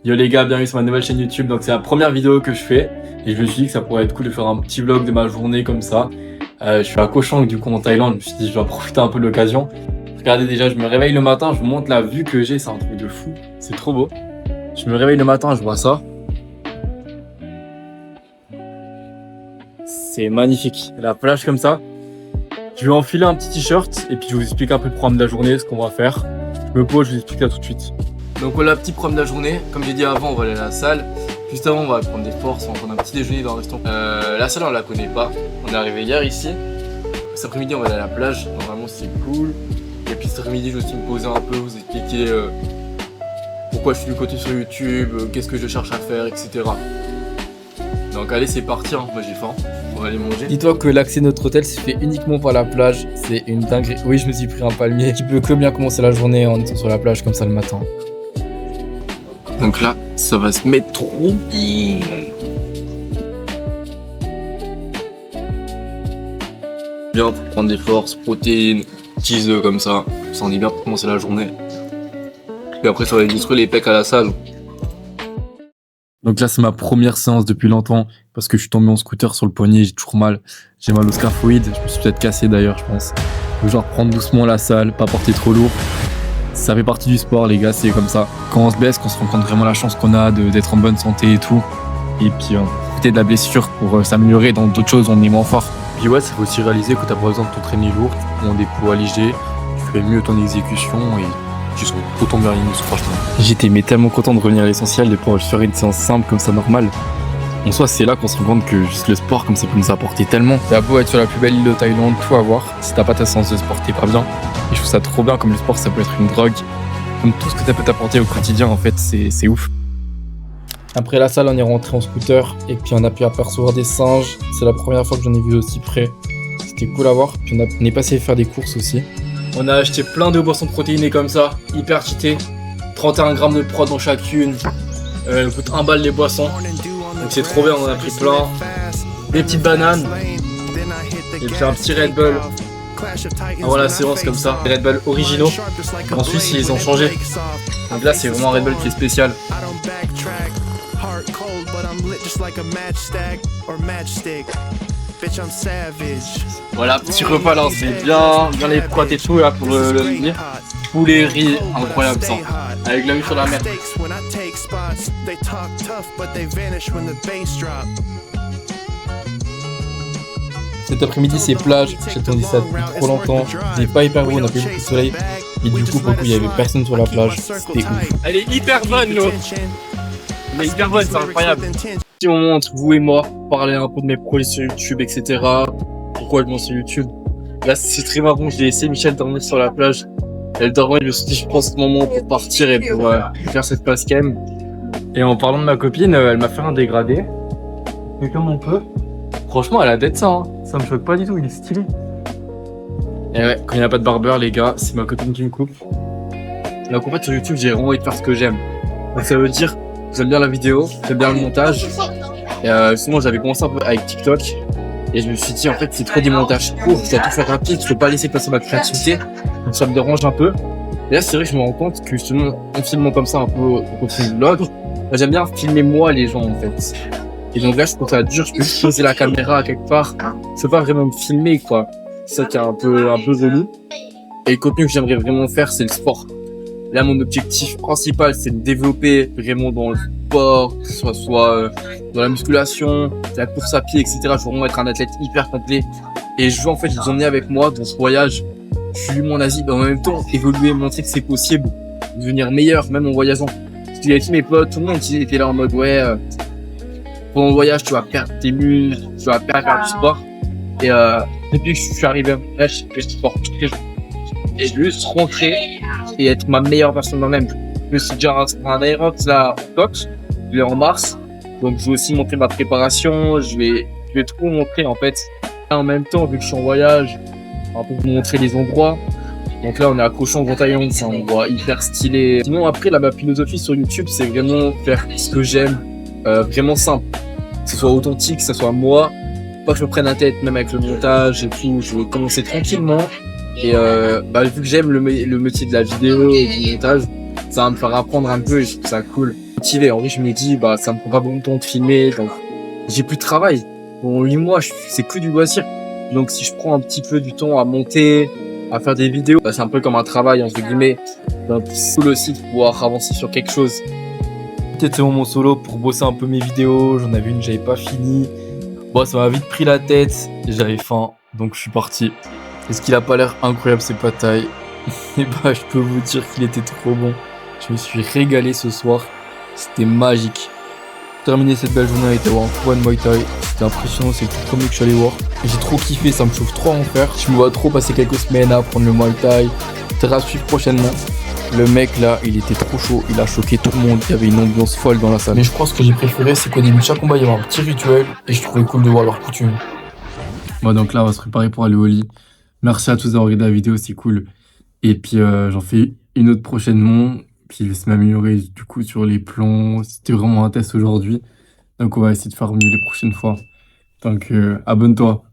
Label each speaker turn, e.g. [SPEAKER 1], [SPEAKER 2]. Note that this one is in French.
[SPEAKER 1] Yo les gars, bienvenue sur ma nouvelle chaîne YouTube. Donc c'est la première vidéo que je fais et je me suis dit que ça pourrait être cool de faire un petit vlog de ma journée comme ça. Je suis à Koh Chang du coup en Thaïlande, je me suis dit je dois profiter un peu de l'occasion. Regardez déjà, je me réveille le matin, je vous montre la vue que j'ai, c'est un truc de fou, c'est trop beau. Je me réveille le matin, je vois ça. C'est magnifique, la plage comme ça. Je vais enfiler un petit t-shirt et puis je vous explique un peu le programme de la journée, ce qu'on va faire. Je me pose, je vous explique ça tout de suite. Donc voilà, petit programme de la journée. Comme j'ai dit avant, on va aller à la salle. Juste avant, on va prendre des forces, on va prendre un petit déjeuner dans un restaurant. La salle, on la connaît pas. On est arrivé hier ici. Cet après-midi, on va aller à la plage. Normalement, c'est cool. Et puis cet après-midi, je vais aussi me poser un peu, vous expliquer pourquoi je suis du côté sur YouTube, qu'est-ce que je cherche à faire, etc. Donc allez, c'est parti, hein. Moi j'ai faim. On va aller manger. Dis-toi que l'accès de notre hôtel se fait uniquement par la plage. C'est une dinguerie. Oui, je me suis pris un palmier. Tu peux que bien commencer la journée en étant sur la plage comme ça le matin. Donc là, ça va se mettre trop bien. Bien pour prendre des forces, protéines, petits œufs comme ça. Ça en est bien pour commencer la journée. Et après, ça va illustrer les pecs à la salle. Donc là, c'est ma première séance depuis longtemps parce que je suis tombé en scooter sur le poignet, j'ai toujours mal. J'ai mal au scaphoïde, je me suis peut-être cassé d'ailleurs, je pense. Faut genre prendre doucement la salle, pas porter trop lourd. Ça fait partie du sport, les gars, c'est comme ça. Quand on se blesse, qu'on se rend compte vraiment la chance qu'on a d'être en bonne santé et tout. Et puis, profiter de la blessure pour s'améliorer dans d'autres choses, on est moins fort. Puis ouais, ça faut aussi réaliser que t'as pas besoin de t'entraîner lourd, tu prends des poids légers, tu fais mieux ton exécution et tu sont autant bien alignés, franchement. J'étais tellement content de revenir à l'essentiel, de pouvoir faire une séance simple comme ça, normale. En soi, c'est là qu'on se rend compte que juste le sport, comme ça peut nous apporter tellement. T'as beau être sur la plus belle île de Thaïlande, tout à voir. Si t'as pas ta séance de sport, t'es pas bien. Et je trouve ça trop bien, comme le sport, ça peut être une drogue. Comme tout ce que ça peut t'apporter au quotidien, en fait, c'est ouf. Après la salle, on est rentré en scooter et puis on a pu apercevoir des singes. C'est la première fois que j'en ai vu aussi près. C'était cool à voir. Puis on est passé faire des courses aussi. On a acheté plein de boissons protéinées comme ça, hyper cheatées. 31 grammes de prod dans chacune. Coûte 1 balle les boissons. Donc c'est trop bien, on en a pris plein. Des petites bananes. Et puis un petit Red Bull. Avant la séance comme ça. Des Red Bull originaux. En Suisse ils ont changé. Donc là c'est vraiment un Red Bull qui est spécial. Voilà, petit repas là, c'est bien les prods et tout là pour le dire. Poulet, riz, incroyable ça. Avec la vue sur la mer. Cet après-midi c'est plage, j'attendais ça depuis trop longtemps. C'était pas hyper beau, on a fait beaucoup de soleil. Et du coup pour le coup il y avait personne sur la plage. C'était ouf. Elle est hyper bonne l'eau. Elle est hyper bonne, c'est incroyable. Petit moment entre vous et moi, parler un peu de mes projets sur YouTube, etc. Pourquoi je monte sur YouTube. Là c'est très marrant, j'ai laissé Michel dormir sur la plage. Elle dormait, je me suis dit je prends ce moment pour partir et pour faire cette place calme. Et en parlant de ma copine, elle m'a fait un dégradé. Mais comme on peut. Franchement elle a d'être ça, hein. Ça me choque pas du tout, il est stylé. Et ouais, quand il n'y a pas de barbeur les gars, c'est ma copine qui me coupe. Donc en fait sur YouTube j'ai vraiment envie de faire ce que j'aime. Donc ça veut dire j'aime bien la vidéo, j'aime bien le montage. Et sinon j'avais commencé un peu avec TikTok. Et je me suis dit en fait c'est trop des montages courts, je dois tout faire rapide, je peux pas laisser passer ma créativité. Donc ça me dérange un peu. Et là c'est vrai que je me rends compte que justement en filmant comme ça un peu au contenu de vlog, j'aime bien filmer moi les gens en fait. Et donc là je trouve ça dur, je peux juste poser la caméra à quelque part. Je peux pas vraiment me filmer quoi. C'est ça qui est un peu relou. Et le contenu que j'aimerais vraiment faire c'est le sport. Là mon objectif principal c'est de développer vraiment dans le sport, que ce soit dans la musculation, la course à pied, etc. Je veux vraiment être un athlète hyper complet. Et je veux en fait les emmener avec moi dans ce voyage. Je suis venu en Asie, mais en même temps évoluer, montrer que c'est possible, devenir meilleur même en voyageant. Parce qu'il y avait tous mes potes, tout le monde qui était là en mode ouais, pendant le voyage tu vas perdre tes muscles, tu vas perdre du sport. Et depuis que je suis arrivé là, je fais du sport tous les jours. Et je veux juste rentrer et être ma meilleure version de moi-même. Je me suis déjà inscrit à un Aerox là en coach, je vais en mars. Donc je vais aussi montrer ma préparation, je vais tout montrer en fait. Et en même temps, vu que je suis en voyage, un peu vous montrer les endroits. Donc là on est à Koh Chang en Thaïlande, c'est un endroit hyper stylé. Sinon après là ma philosophie sur YouTube c'est vraiment faire ce que j'aime, vraiment simple. Que ce soit authentique, que ce soit moi. Pas que je me prenne la tête même avec le montage et tout, je veux commencer tranquillement. Et vu que j'aime le métier de la vidéo et du montage, ça va me faire apprendre un peu et je trouve ça cool.
[SPEAKER 2] motivé. En vrai, je me dis, bah, ça me prend pas beaucoup de temps de filmer, donc j'ai plus de travail. En 8 mois, c'est que du loisir. Donc, si je prends un petit peu du temps à monter, à faire des vidéos, bah, c'est un peu comme un travail, entre guillemets. Donc, c'est cool aussi de pouvoir avancer sur quelque chose.
[SPEAKER 1] Peut-être c'est mon moment solo pour bosser un peu mes vidéos. J'en avais une, j'avais pas fini. Bon, ça m'a vite pris la tête. J'avais faim, donc je suis parti. Est-ce qu'il a pas l'air incroyable ces pâtailles? Et bah, je peux vous dire qu'il était trop bon. Je me suis régalé ce soir. C'était magique. Terminer cette belle journée avec avoir un courant de Muay Thai. C'était impressionnant, c'est le tout premier que je suis allé voir. J'ai trop kiffé, ça me chauffe trop à en faire. Je me vois trop passer quelques semaines à apprendre le Muay Thai. Peut-être à suivre prochainement. Le mec là, il était trop chaud, il a choqué tout le monde, il y avait une ambiance folle dans la salle. Mais je crois que ce que j'ai préféré, c'est qu'au début de chaque combat, il y avait un petit rituel et je trouvais cool de voir leur coutume. Bon, donc là, on va se préparer pour aller au lit. Merci à tous d'avoir regardé la vidéo, c'est cool. Et puis, j'en fais une autre prochainement. Puis, je vais essayer de m'améliorer du coup sur les plans. C'était vraiment un test aujourd'hui. Donc, on va essayer de faire mieux les prochaines fois. Donc, abonne-toi.